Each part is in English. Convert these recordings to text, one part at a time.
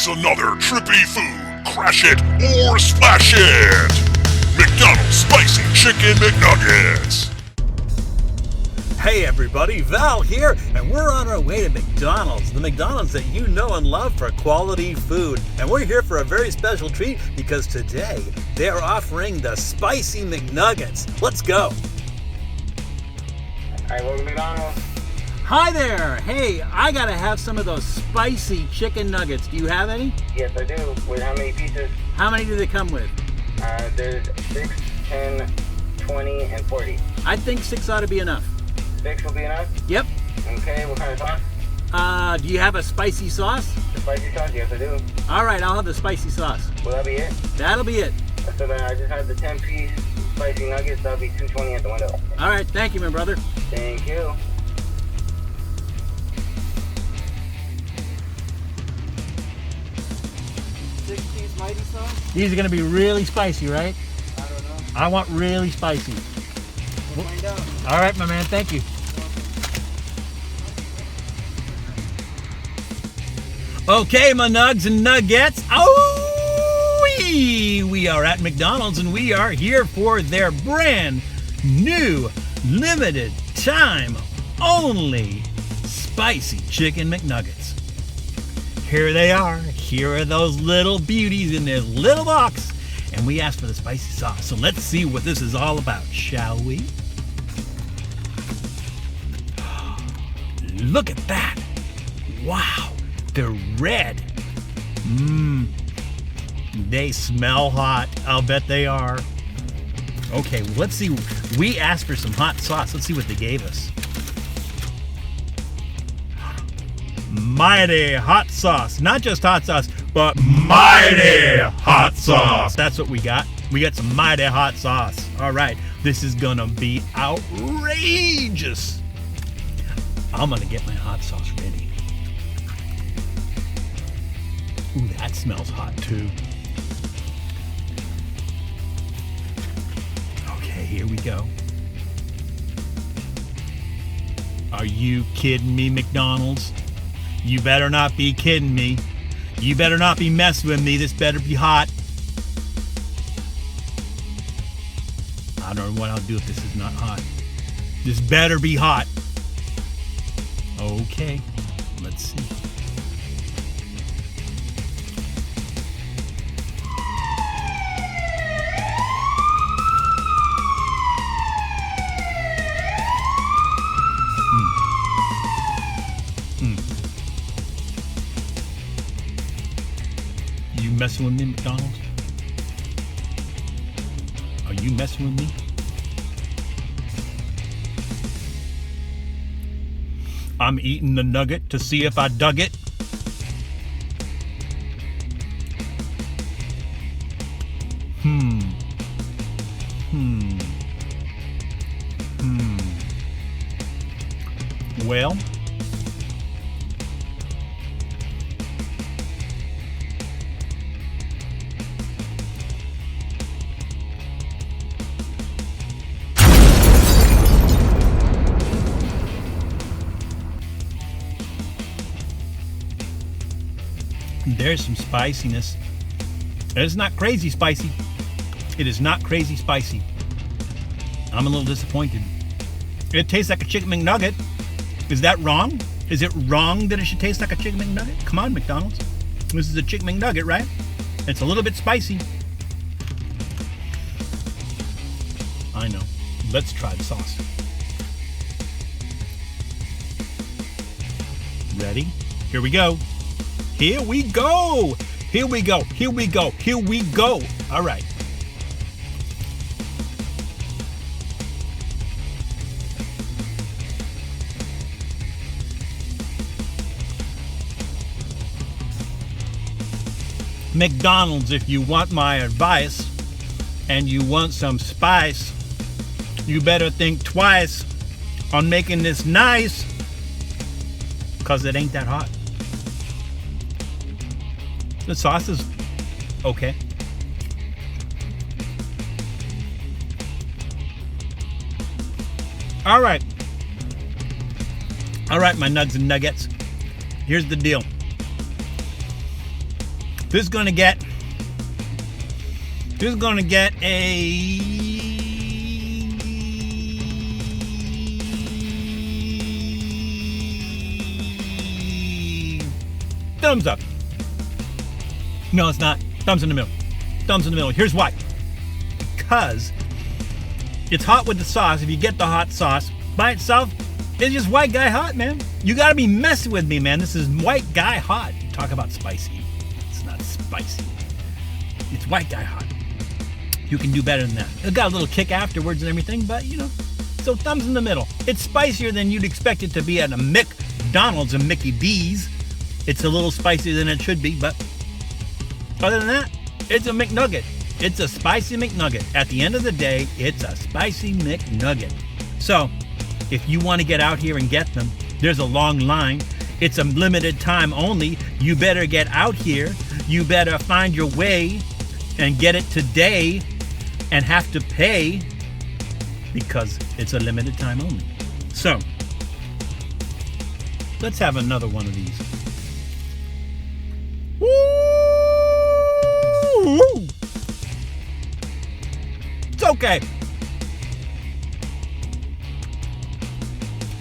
It's another Trippy food. Crash it or splash it. McDonald's Spicy Chicken McNuggets. Hey everybody, Val here, and we're on our way to McDonald's, the McDonald's that you know and love for quality food. And we're here for a very special treat because today they're offering the Spicy McNuggets. Let's go. Hi, welcome to McDonald's. Hi there. Hey, I gotta have some of those spicy chicken nuggets. Do you have any? Yes, I do. With how many pieces? How many do they come with? There's 6, 10, 20, and 40. I think 6 ought to be enough. 6 will be enough? Yep. Okay, what kind of sauce? Do you have a spicy sauce? The spicy sauce? Yes, I do. All right, I'll have the spicy sauce. Will that be it? That'll be it. So then I just have the 10-piece spicy nuggets. That'll be $2.20 at the window. All right, thank you, my brother. Thank you. Six-piece mighty sauce? These are gonna be really spicy, right? I don't know. I want really spicy. We'll find out. All right, my man, thank you. Okay, my nugs and nuggets. We are at McDonald's and we are here for their brand new, limited time only spicy chicken McNuggets. Here they are. Here are those little beauties in this little box. And we asked for the spicy sauce. So let's see what this is all about, shall we? Look at that. Wow, they're red. They smell hot. I'll bet they are. Okay, let's see. We asked for some hot sauce. Let's see what they gave us. Mighty hot sauce. Not just hot sauce, but mighty hot sauce. That's what we got. We got some mighty hot sauce. All right, this is gonna be outrageous. I'm gonna get my hot sauce ready. Ooh, that smells hot too. Okay, here we go. Are you kidding me, McDonald's? You better not be kidding me. You better not be messing with me. This better be hot. I don't know what I'll do if this is not hot. This better be hot. Okay, let's see. You messing with me, McDonald's? Are you messing with me? I'm eating the nugget to see if I dug it. Well, there's some spiciness. It's not crazy spicy. It is not crazy spicy. I'm a little disappointed. It tastes like a Chicken McNugget. Is that wrong? Is it wrong that it should taste like a Chicken McNugget? Come on, McDonald's. This is a Chicken McNugget, right? It's a little bit spicy. I know. Let's try the sauce. Ready? Here we go. Here we go. Here we go. Here we go. Here we go. All right. McDonald's, if you want my advice and you want some spice, you better think twice on making this nice, because it ain't that hot. The sauce is okay. All right. All right, my nugs and nuggets. Here's the deal. This is gonna get a thumbs up. No, it's not. Thumbs in the middle. Thumbs in the middle. Here's why. Because it's hot with the sauce. If you get the hot sauce by itself, it's just white guy hot, man. You gotta be messing with me, man. This is white guy hot. Talk about spicy. It's not spicy. It's white guy hot. You can do better than that. It got a little kick afterwards and everything, but you know. So thumbs in the middle. It's spicier than you'd expect it to be at a McDonald's and Mickey D's. It's a little spicier than it should be, but other than that, it's a McNugget. It's a spicy McNugget. At the end of the day, it's a spicy McNugget. So, if you want to get out here and get them, there's a long line. It's a limited time only. You better get out here. You better find your way and get it today and have to pay because it's a limited time only. So, let's have another one of these. Woo! It's okay.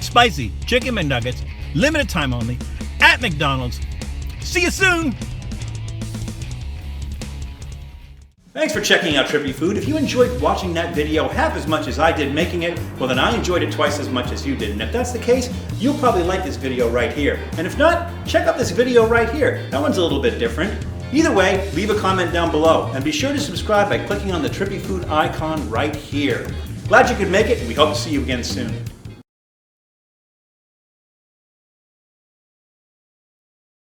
Spicy Chicken McNuggets, limited time only, at McDonald's. See you soon! Thanks for checking out Trippy Food. If you enjoyed watching that video half as much as I did making it, well then I enjoyed it twice as much as you did. And if that's the case, you'll probably like this video right here. And if not, check out this video right here. That one's a little bit different. Either way, leave a comment down below. And be sure to subscribe by clicking on the Trippy Food icon right here. Glad you could make it, and we hope to see you again soon.